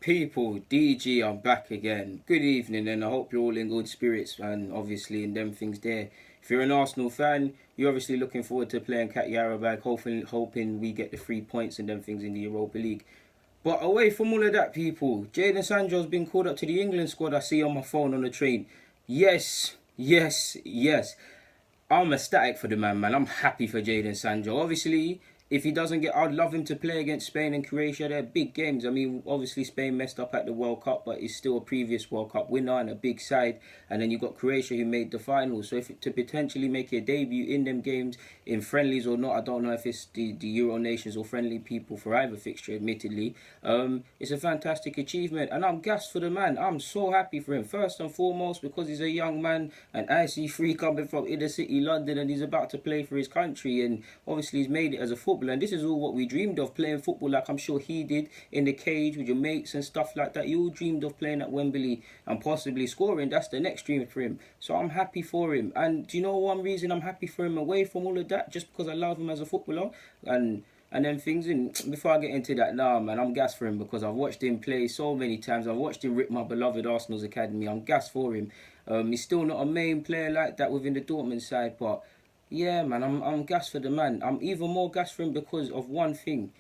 People, DG, I'm back again. Good evening, and I hope you're all in good spirits and obviously in them things there. If you're an Arsenal fan, you're obviously looking forward to playing Cat Yarabag, hoping we get the 3 points and them things in the Europa League. But away from all of that, people, Jadon Sancho's been called up to the England squad. I see on my phone on the train. Yes, yes, yes. I'm ecstatic for the man. I'm happy for Jadon Sancho. Obviously, if he doesn't get, I'd love him to play against Spain and Croatia. They're big games. I mean, obviously Spain messed up at the World Cup, but he's still a previous World Cup winner and a big side. And then you've got Croatia who made the final. So if to potentially make a debut in them games, in friendlies or not, I don't know if it's the Euro nations or friendly people for either fixture, admittedly. It's a fantastic achievement. And I'm gassed for the man. I'm so happy for him. First and foremost, because he's a young man, an IC3 coming from inner city London, and he's about to play for his country. And obviously he's made it as a footballer. And this is all what we dreamed of, playing football like I'm sure he did in the cage with your mates and stuff like that. You all dreamed of playing at Wembley and possibly scoring. That's the next dream for him. So I'm happy for him. And do you know one reason I'm happy for him away from all of that? Just because I love him as a footballer and then things. And before I get into that, man, I'm gassed for him because I've watched him play so many times. I've watched him rip my beloved Arsenal's academy. I'm gassed for him. He's still not a main player like that within the Dortmund side, but yeah, man, I'm gassed for the man. I'm even more gassed for him because of one thing.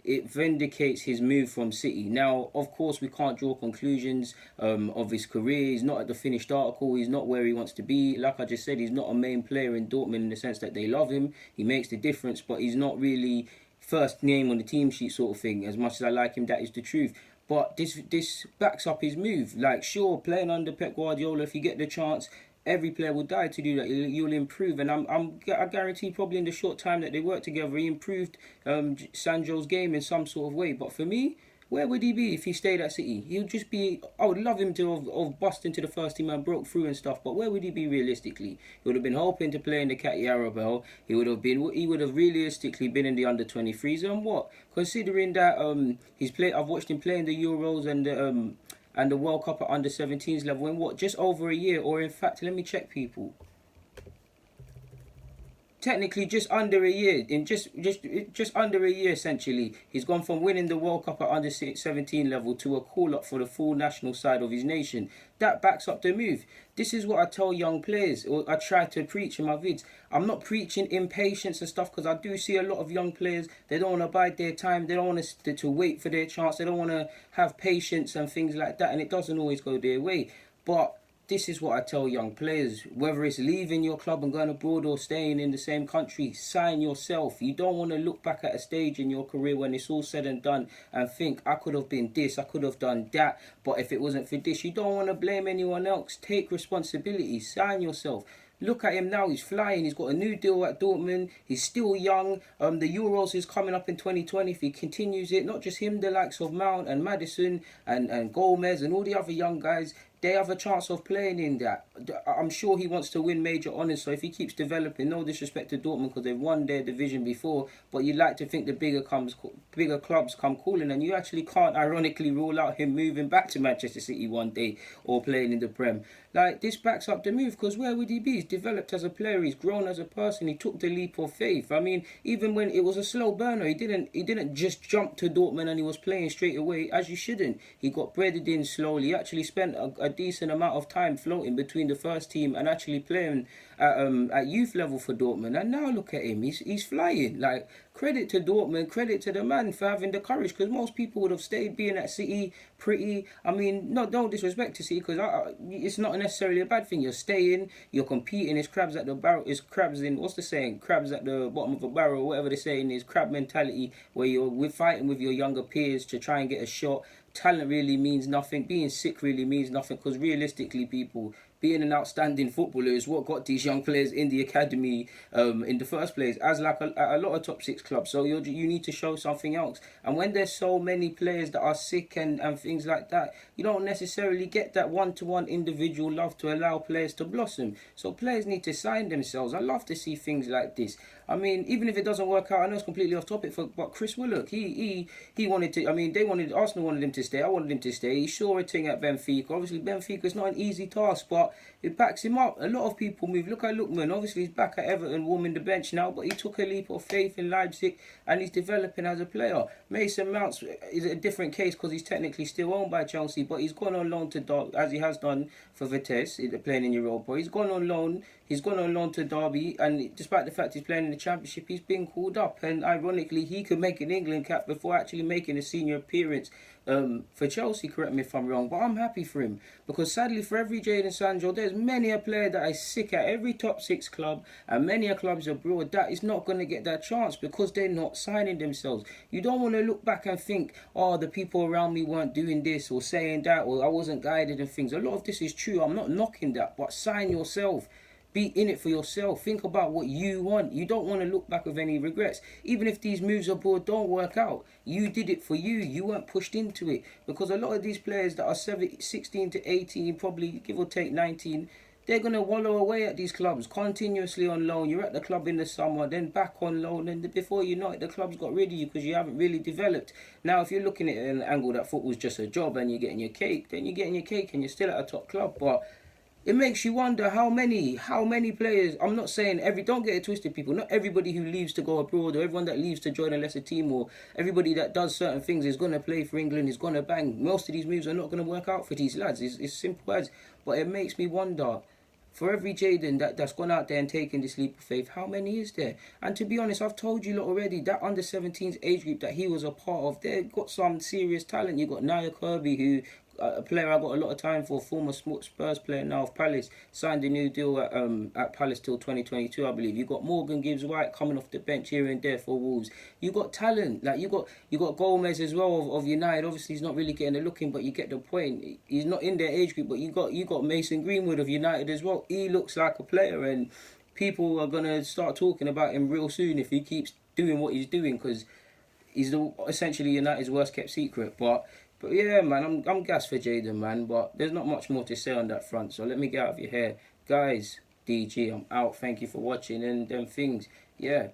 It vindicates his move from City. Now, of course, we can't draw conclusions of his career. He's not at the finished article. He's not where he wants to be. Like I just said, he's not a main player in Dortmund in the sense that they love him. He makes the difference, but he's not really first name on the team sheet sort of thing. As much as I like him, that is the truth. But this backs up his move. Like, sure, playing under Pep Guardiola, if you get the chance, every player will die to do that. You'll improve, and I guarantee probably in the short time that they work together, he improved Sancho's game in some sort of way. But for me, where would he be if he stayed at City? He'd just be. I would love him to have bust into the first team and broke through and stuff. But where would he be realistically? He would have been hoping to play in the Cat Yarabel. He would have realistically been in the under-23s. And what? Considering that he's played, I've watched him play in the Euros and the World Cup at under-17s level in what, just over a year, or in fact, let me check, people. Technically, just under a year. In just under a year, essentially, he's gone from winning the World Cup at under-17 level to a call up for the full national side of his nation. That backs up the move. This is what I tell young players, or I try to preach in my vids. I'm not preaching impatience and stuff, because I do see a lot of young players, they don't want to bide their time, they don't want to wait for their chance, they don't want to have patience and things like that, and it doesn't always go their way. But this is what I tell young players, whether it's leaving your club and going abroad or staying in the same country, sign yourself. You don't want to look back at a stage in your career when it's all said and done and think, I could have been this, I could have done that, but if it wasn't for this, you don't want to blame anyone else. Take responsibility, sign yourself. Look at him now, he's flying, he's got a new deal at Dortmund, he's still young, the Euros is coming up in 2020, if he continues it, not just him, the likes of Mount and Maddison and Gomez and all the other young guys, they have a chance of playing in that. I'm sure he wants to win major honours, so if he keeps developing, no disrespect to Dortmund because they've won their division before, but you'd like to think the bigger clubs come calling, and you actually can't ironically rule out him moving back to Manchester City one day or playing in the Prem. Like, this backs up the move, because where would he be? He's developed as a player, he's grown as a person, he took the leap of faith. I mean, even when it was a slow burner, he didn't just jump to Dortmund and he was playing straight away, as you shouldn't. He got breaded in slowly. He actually spent a decent amount of time floating between the first team and actually playing at youth level for Dortmund. And now look at him, he's flying. Like, credit to Dortmund, credit to the man for having the courage, because most people would have stayed being at City pretty. I mean, no disrespect to City, because it's not necessarily a bad thing. You're staying, you're competing. It's crabs at the barrel. It's crabs in, what's the saying? Crabs at the bottom of a barrel, whatever the saying is. Crab mentality, where you're fighting with your younger peers to try and get a shot. Talent really means nothing. Being sick really means nothing, because realistically, people, being an outstanding footballer is what got these young players in the academy in the first place, as like a lot of top 6 clubs. So you need to show something else. And when there's so many players that are sick and things like that, you don't necessarily get that one-to-one individual love to allow players to blossom. So players need to sign themselves. I love to see things like this. I mean, even if it doesn't work out, I know it's completely off topic, but Chris Willock, he wanted to. I mean, Arsenal wanted him to stay. I wanted him to stay. He saw a thing at Benfica. Obviously, Benfica's not an easy task, but it backs him up. A lot of people move. Look at Lookman. Obviously, he's back at Everton, warming the bench now, but he took a leap of faith in Leipzig, and he's developing as a player. Mason Mount is a different case because he's technically still owned by Chelsea, but he's gone on loan to as he has done for Vitesse, playing in Europa. He's gone on loan. He's gone on loan to Derby, and despite the fact he's playing in the Championship, he's been called up. And ironically, he could make an England cap before actually making a senior appearance for Chelsea. Correct me if I'm wrong, but I'm happy for him because sadly, for every Jadon Sancho, there's many a player that is sick at every top 6 club and many a clubs abroad that is not going to get that chance because they're not signing themselves. You don't want to look back and think, oh, the people around me weren't doing this or saying that, or I wasn't guided and things. A lot of this is true. I'm not knocking that, but sign yourself. Be in it for yourself. Think about what you want. You don't want to look back with any regrets. Even if these moves abroad don't work out, you did it for you. You weren't pushed into it. Because a lot of these players that are 16 to 18, probably give or take 19, they're going to wallow away at these clubs, continuously on loan. You're at the club in the summer, then back on loan, and before you know it, the club's got rid of you because you haven't really developed. Now, if you're looking at it in an angle that football's just a job and you're getting your cake, then you're getting your cake and you're still at a top club. But it makes you wonder how many players. I'm not saying don't get it twisted, people. Not everybody who leaves to go abroad, or everyone that leaves to join a lesser team, or everybody that does certain things is going to play for England, is going to bang. Most of these moves are not going to work out for these lads. It's simple as. But it makes me wonder, for every Jadon that's gone out there and taken this leap of faith, how many is there? And to be honest, I've told you lot already, that under-17s age group that he was a part of, they've got some serious talent. You've got Nia Kirby, who a player I got a lot of time for, former Spurs player now of Palace, signed a new deal at Palace till 2022, I believe. You got Morgan Gibbs-White coming off the bench here and there for Wolves. You got talent, like you got Gomez as well of United. Obviously, he's not really getting a look in, but you get the point. He's not in their age group, but you got Mason Greenwood of United as well. He looks like a player, and people are gonna start talking about him real soon if he keeps doing what he's doing, because he's essentially United's worst kept secret. But yeah, man, I'm gassed for Jadon, man. But there's not much more to say on that front. So let me get out of your hair. Guys, DG, I'm out. Thank you for watching and them things. Yeah.